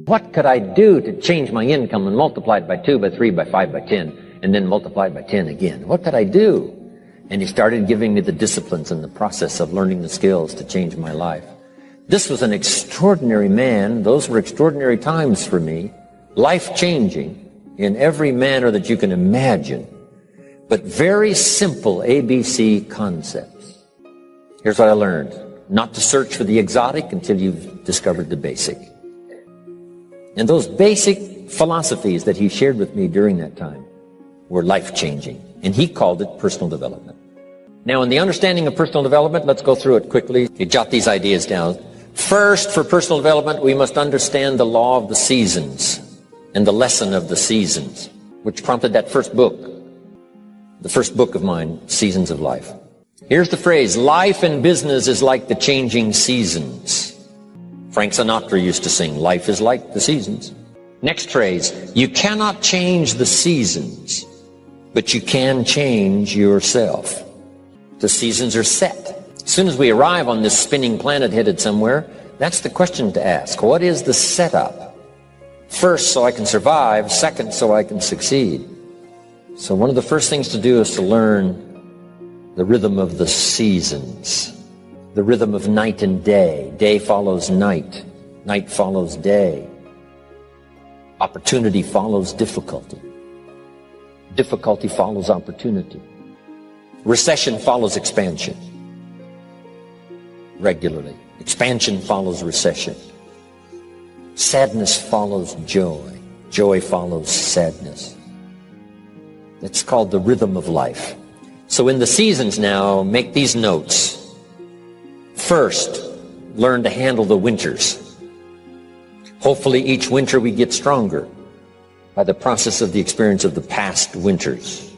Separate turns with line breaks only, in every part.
What could I do to change my income and multiply it by 2, by 3, by 5, by 10, and then multiply it by 10 again? What could I do? And he started giving me the disciplines and the process of learning the skills to change my life. This was an extraordinary man. Those were extraordinary times for me, life-changing in every manner that you can imagine, but very simple ABC concepts. Here's what I learned: not to search for the exotic until you've discovered the basic. And those basic philosophies that he shared with me during that time were life-changing, and he called it personal development. Now, in the understanding of personal development, let's go through it quickly. You jot these ideas down. First, for personal development, we must understand the law of the seasons and the lesson of the seasons, which prompted that first book, the first book of mine, Seasons of Life. Here's the phrase: life and business is like the changing seasons. Frank Sinatra used to sing, life is like the seasons. Next phrase: you cannot change the seasons, but you can change yourself. The seasons are set. As soon as we arrive on this spinning planet headed somewhere, that's the question to ask. What is the setup? First, so I can survive. Second, so I can succeed. So one of the first things to do is to learn the rhythm of the seasons, the rhythm of night and day. Day follows night. Night follows day. Opportunity follows difficulty. Difficulty follows opportunity. Recession follows expansion. Regularly. Expansion follows recession. Sadness follows joy. Joy follows sadness. It's called the rhythm of life. So in the seasons now, make these notes. First, learn to handle the winters. Hopefully each winter we get stronger by the process of the experience of the past winters,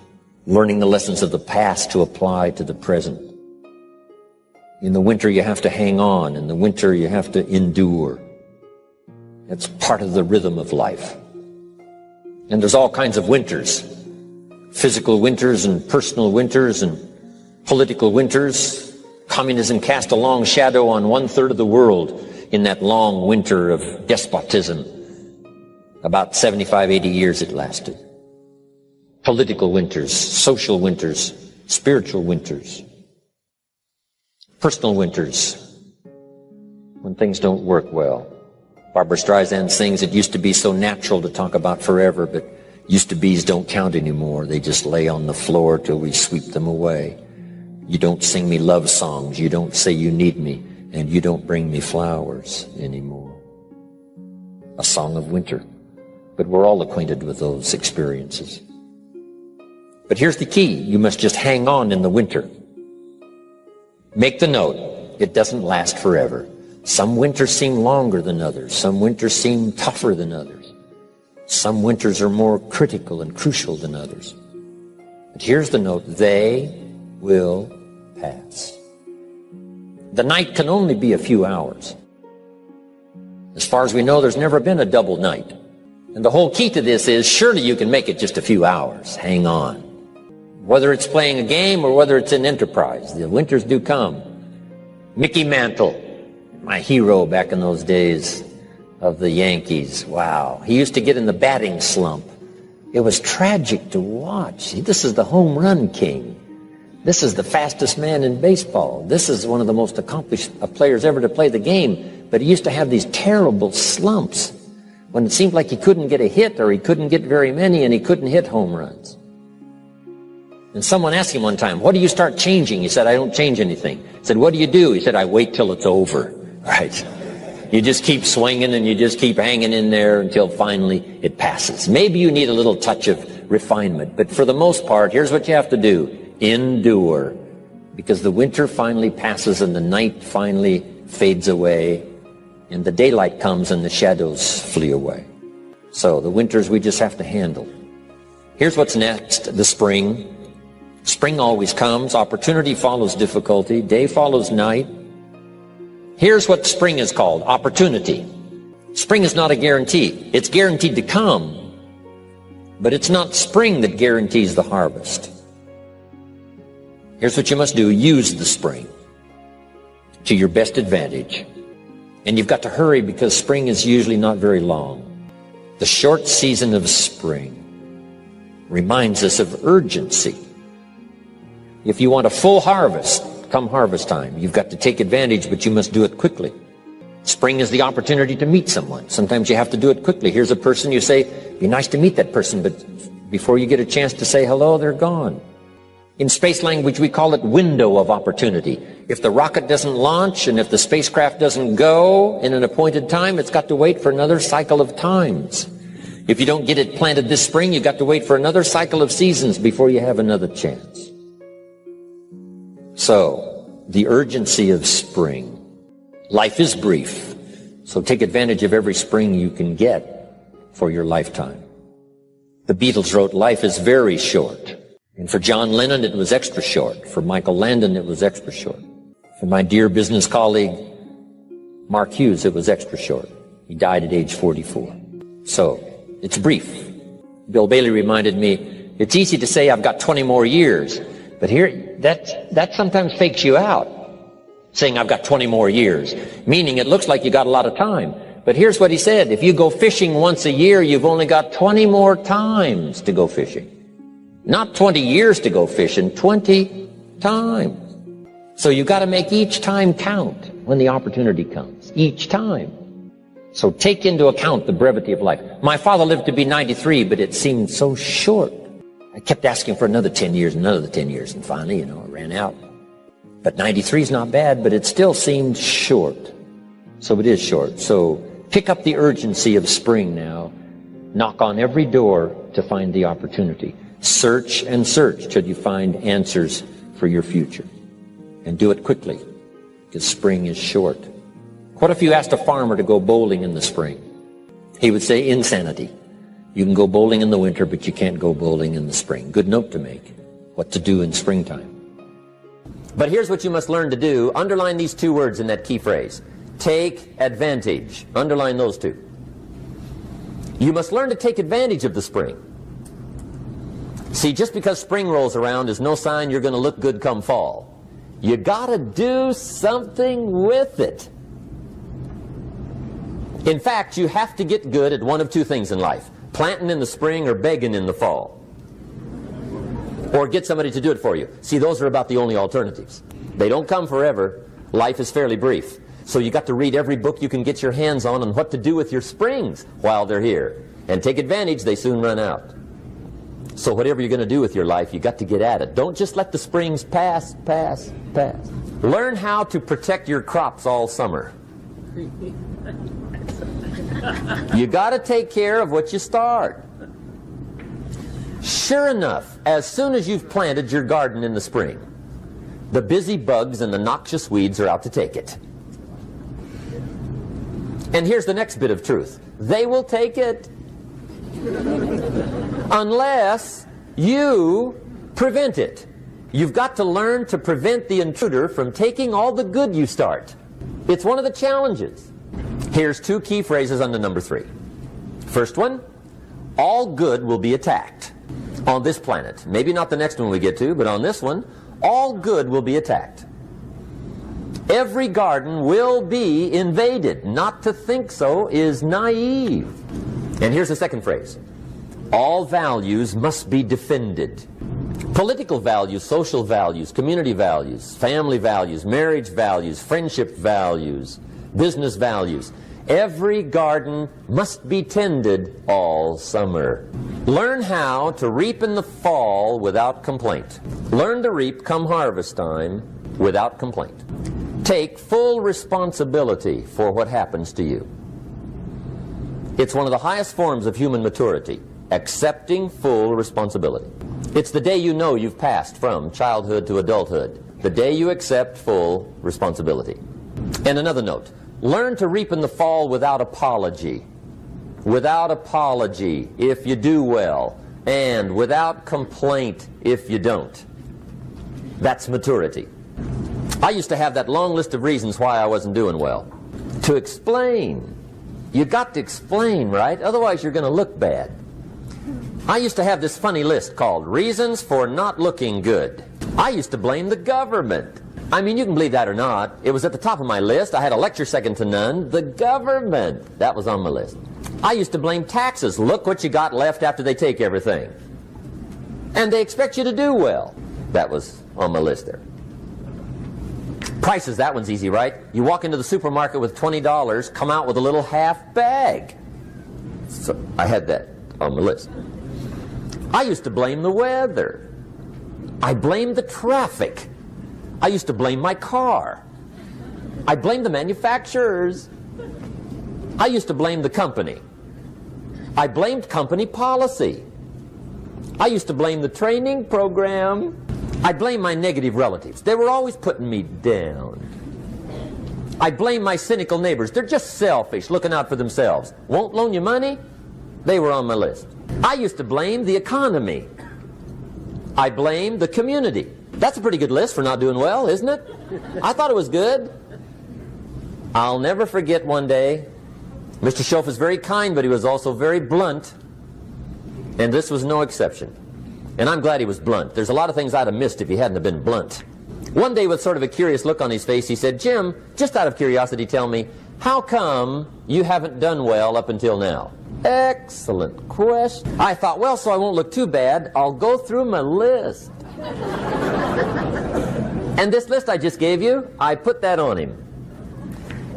learning the lessons of the past to apply to the present. In the winter you have to hang on. In the winter you have to endure. It's part of the rhythm of life. And there's all kinds of winters. Physical winters and personal winters and political winters. Communism cast a long shadow on 1/3 of the world in that long winter of despotism. About 75, 80 years it lasted. Political winters, social winters, spiritual winters, personal winters, when things don't work well. Barbara Streisand sings, it used to be so natural to talk about forever, but used to be's don't count anymore. They just lay on the floor till we sweep them away. You don't sing me love songs, you don't say you need me, and you don't bring me flowers anymore. A song of winter. But we're all acquainted with those experiences. But here's the key. You must just hang on in the winter. Make the note. It doesn't last forever. Some winters seem longer than others. Some winters seem tougher than others. Some winters are more critical and crucial than others. But here's the note. They will pass. The night can only be a few hours. As far as we know, there's never been a double night. And the whole key to this is, surely you can make it just a few hours. Hang on. Whether it's playing a game or whether it's an enterprise, the winters do come. Mickey Mantle, my hero back in those days of the Yankees. Wow. He used to get in the batting slump. It was tragic to watch. This is the home run king. This is the fastest man in baseball. This is one of the most accomplished players ever to play the game. But he used to have these terrible slumps when it seemed like he couldn't get a hit or he couldn't get very many and he couldn't hit home runs. And someone asked him one time, what do you start changing? He said, I don't change anything. He said, what do you do? He said, I wait till it's over. Right? You just keep swinging and you just keep hanging in there until finally it passes. Maybe you need a little touch of refinement, but for the most part, here's what you have to do. Endure. Because the winter finally passes and the night finally fades away and the daylight comes and the shadows flee away. So the winters we just have to handle. Here's what's next, the spring. Spring always comes. Opportunity follows difficulty. Day follows night. Here's what spring is called, opportunity. Spring is not a guarantee. It's guaranteed to come, but it's not spring that guarantees the harvest. Here's what you must do. Use the spring to your best advantage. And you've got to hurry because spring is usually not very long. The short season of spring reminds us of urgency. If you want a full harvest, come harvest time, you've got to take advantage, but you must do it quickly. Spring is the opportunity to meet someone. Sometimes you have to do it quickly. Here's a person, you say, be nice to meet that person, but before you get a chance to say hello, they're gone. In space language, we call it window of opportunity. If the rocket doesn't launch and if the spacecraft doesn't go in an appointed time, it's got to wait for another cycle of times. If you don't get it planted this spring, you've got to wait for another cycle of seasons before you have another chance. So, the urgency of spring. Life is brief, so take advantage of every spring you can get for your lifetime. The Beatles wrote, life is very short. And for John Lennon, it was extra short. For Michael Landon, it was extra short. For my dear business colleague, Mark Hughes, it was extra short. He died at age 44. So, it's brief. Bill Bailey reminded me, it's easy to say I've got 20 more years, but here, that sometimes fakes you out, saying I've got 20 more years, meaning it looks like you got a lot of time. But here's what he said, if you go fishing once a year, you've only got 20 more times to go fishing. Not 20 years to go fishing, 20 times. So you've got to make each time count when the opportunity comes, each time. So take into account the brevity of life. My father lived to be 93, but it seemed so short. I kept asking for another 10 years, another 10 years, and finally, it ran out. But 93 is not bad, but it still seemed short. So it is short. So pick up the urgency of spring now. Knock on every door to find the opportunity. Search and search till you find answers for your future. And do it quickly, because spring is short. What if you asked a farmer to go bowling in the spring? He would say, insanity. You can go bowling in the winter, but you can't go bowling in the spring. Good note to make. What to do in springtime. But here's what you must learn to do. Underline these two words in that key phrase. Take advantage. Underline those two. You must learn to take advantage of the spring. See, just because spring rolls around is no sign you're going to look good come fall. You got to do something with it. In fact, you have to get good at one of two things in life. Planting in the spring or begging in the fall. Or get somebody to do it for you. See, those are about the only alternatives. They don't come forever. Life is fairly brief. So you got to read every book you can get your hands on what to do with your springs while they're here. And take advantage, they soon run out. So whatever you're going to do with your life, you got to get at it. Don't just let the springs pass. Learn how to protect your crops all summer. You got to take care of what you start. Sure enough, as soon as you've planted your garden in the spring, the busy bugs and the noxious weeds are out to take it. And here's the next bit of truth. They will take it. Unless you prevent it. You've got to learn to prevent the intruder from taking all the good you start. It's one of the challenges. Here's two key phrases under number 3. First one, all good will be attacked on this planet. Maybe not the next one we get to, but on this one, all good will be attacked. Every garden will be invaded. Not to think so is naive. And here's the second phrase. All values must be defended. Political values, social values, community values, family values, marriage values, friendship values, business values. Every garden must be tended all summer. Learn how to reap in the fall without complaint. Learn to reap come harvest time without complaint. Take full responsibility for what happens to you. It's one of the highest forms of human maturity, accepting full responsibility. It's the day you know you've passed from childhood to adulthood, the day you accept full responsibility. And another note, learn to reap in the fall without apology. Without apology if you do well, and without complaint if you don't. That's maturity. I used to have that long list of reasons why I wasn't doing well. To explain. You got to explain, right? Otherwise you're going to look bad. I used to have this funny list called Reasons for Not Looking Good. I used to blame the government. I mean, you can believe that or not. It was at the top of my list. I had a lecture second to none. The government. That was on my list. I used to blame taxes. Look what you got left after they take everything. And they expect you to do well. That was on my list there. Prices, that one's easy, right? You walk into the supermarket with $20, come out with a little half bag. So I had that on my list. I used to blame the weather. I blamed the traffic. I used to blame my car. I blamed the manufacturers. I used to blame the company. I blamed company policy. I used to blame the training program. I blamed my negative relatives. They were always putting me down. I blame my cynical neighbors. They're just selfish, looking out for themselves. Won't loan you money? They were on my list. I used to blame the economy. I blamed the community. That's a pretty good list for not doing well, isn't it? I thought it was good. I'll never forget one day, Mr. Schoaf was very kind, but he was also very blunt. And this was no exception. And I'm glad he was blunt. There's a lot of things I'd have missed if he hadn't have been blunt. One day, with sort of a curious look on his face, he said, "Jim, just out of curiosity, tell me, how come you haven't done well up until now?" Excellent question. I thought, well, so I won't look too bad, I'll go through my list. And this list I just gave you, I put that on him.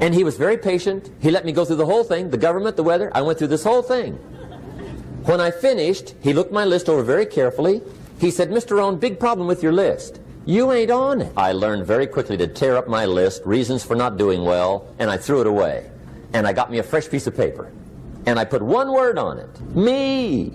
And he was very patient. He let me go through the whole thing, the government, the weather. I went through this whole thing. When I finished, he looked my list over very carefully. He said, "Mr. Rohn, big problem with your list. You ain't on it." I learned very quickly to tear up my list, reasons for not doing well, and I threw it away. And I got me a fresh piece of paper. And I put one word on it. Me.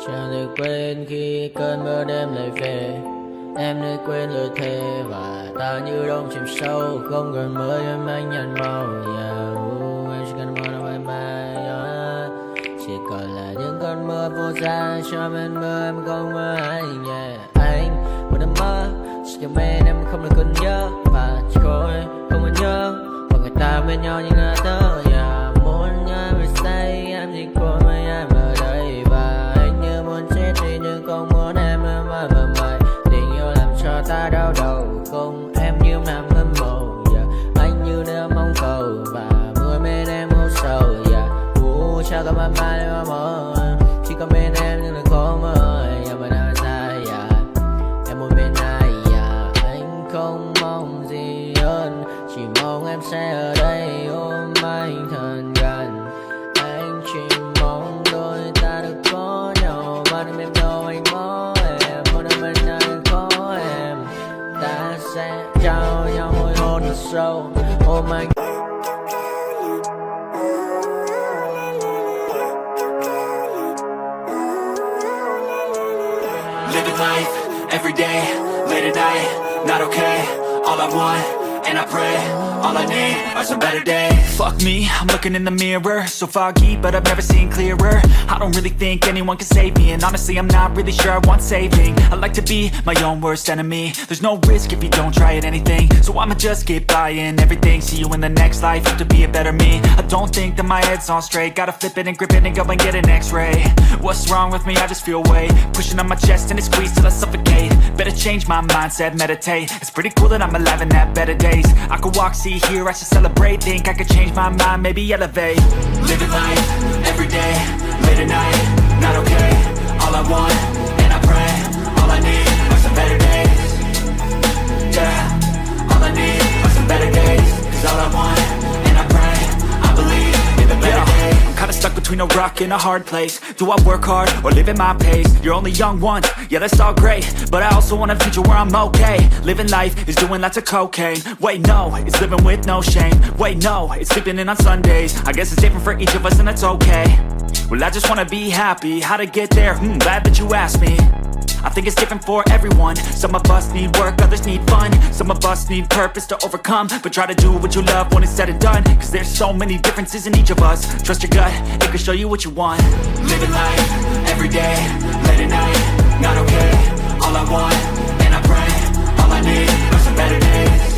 Chẳng được quên khi cơn mưa đêm lại về. Em nơi quên lời thề và ta như đông chìm sâu. Không cần mơ em anh nhận màu. Em chỉ cần mơ đâu em bay. Chỉ còn là những cơn mưa vô giá. Cho bên mơ em không mơ anh. Anh một đêm mơ chỉ cần bên em không được cần nhớ. Và chỉ có em không còn nhớ. Và người ta bên nhau như ngã tớ. Muốn nhớ về say em chỉ có mấy em ở đây. Và anh như muốn chết đi nhưng không muốn em mãi mãi. Tình yêu làm cho ta đau đầu. Không em như nằm mơ mộng. Anh như đang mong cầu. Và mưa bên em ngủ sầu. Chào các bạn mai để mơ. Chỉ có bên em nhưng lại khó mơ. Mà đang dài em muốn bên ai. Anh không mong gì hơn. Chỉ mong em sẽ ở đây ôm anh thật gần. Anh chỉ mong đôi ta được có nhau. Mà đừng em đâu anh có em. Muốn ở bên anh có em. Ta sẽ trao nhau môi hôn thật sâu. Ôm anh.
Living life, every day, late at night, not okay. All I want, and I pray, all I need are some better days. Fuck me, I'm looking in the mirror, so foggy, but I've never seen clearer. I don't really think anyone can save me, and honestly I'm not really sure I want saving. I like to be my own worst enemy. There's no risk if you don't try at anything, so I'ma just keep buying everything. See you in the next life, have to be a better me. I don't think that my head's on straight, gotta flip it and grip it and go and get an x-ray. What's wrong with me? I just feel weight pushing on my chest and it squeezes till I suffocate. Better change my mindset, meditate. It's pretty cool that I'm alive and have better days. I could walk, see, hear, I should celebrate. Think I could change my mind, maybe elevate. Living life, everyday, late at night, not okay. All I want, and I pray, all I need are some better days. Yeah, all I need are some better days. Cause all I want, and I pray, I believe in the better days. I'm kinda stuck between a rock and a hard place. Do I work hard or live at my pace? You're only young once, yeah that's all great, but I also want a future where I'm okay. Living life is doing lots of cocaine. Wait no, it's living with no shame. Wait no, it's sleeping in on Sundays. I guess it's different for each of us and that's okay. Well I just wanna be happy, how to get there? Glad that you asked me. I think it's different for everyone. Some of us need work, others need fun. Some of us need purpose to overcome. But try to do what you love when it's said and done. Cause there's so many differences in each of us. Trust your gut, it can show you what you want. Living life, everyday, late at night, not okay. All I want, and I pray, all I need are some better days.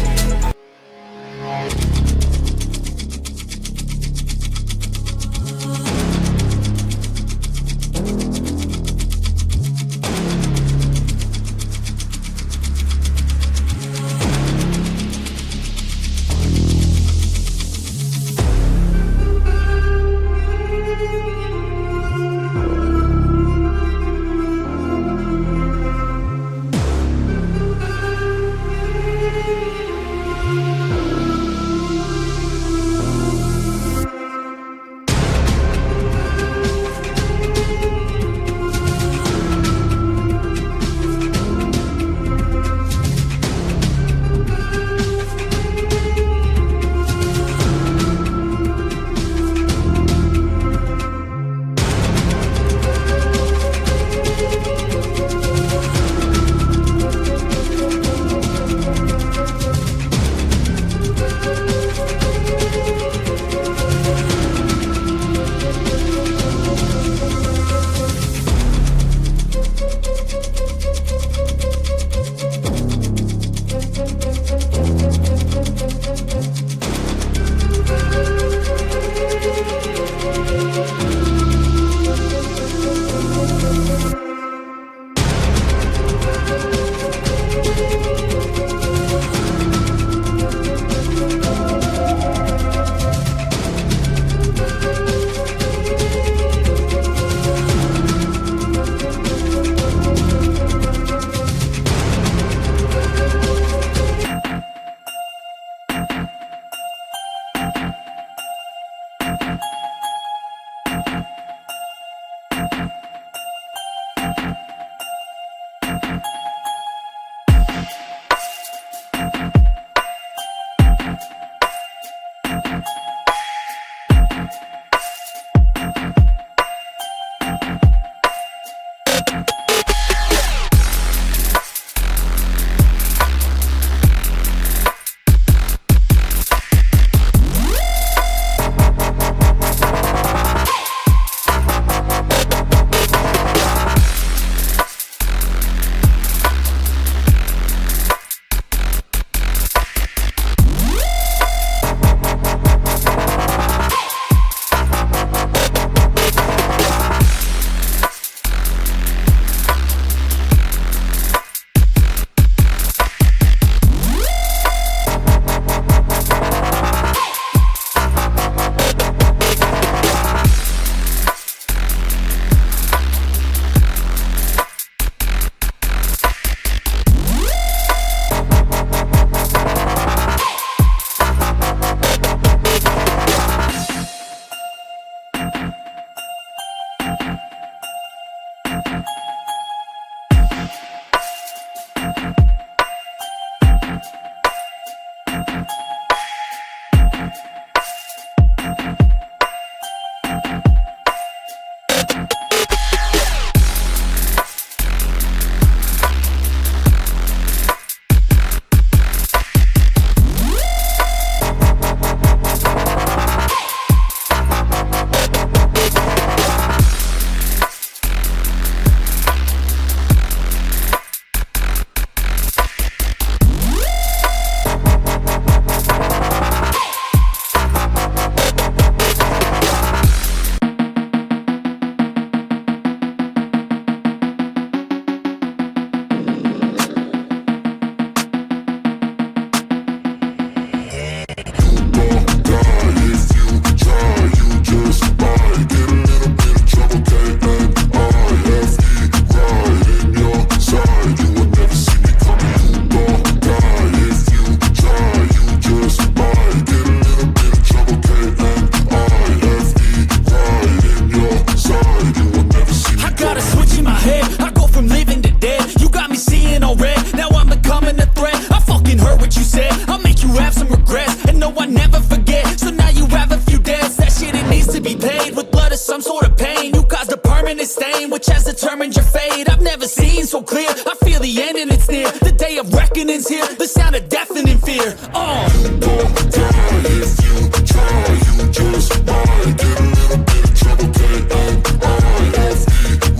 the sound of deafening fear.
Don't die if you try, you just might get a little bit of trouble. K-N-I-F-E,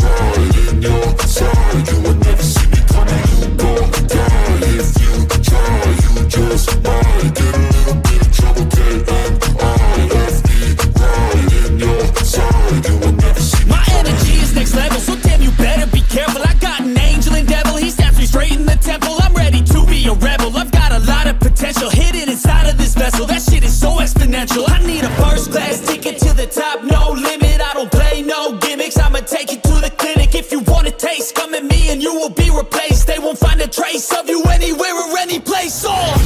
right in your side, you will never see me coming. Don't die if you try, you just might get a little bit of trouble. K-N-I-F-E, right in your side, you will never see me
My energy is next level, so damn you better be careful. I got an angel and devil, he snaps me straight in the temple. I'm ready to be a rebel, I've got a lot of potential hidden inside of this vessel. That shit is so exponential. I need a first class ticket to the top, no limit. I don't play no gimmicks, I'ma take you to the clinic. If you want a taste, come at me and you will be replaced. They won't find a trace of you anywhere or any place. Oh!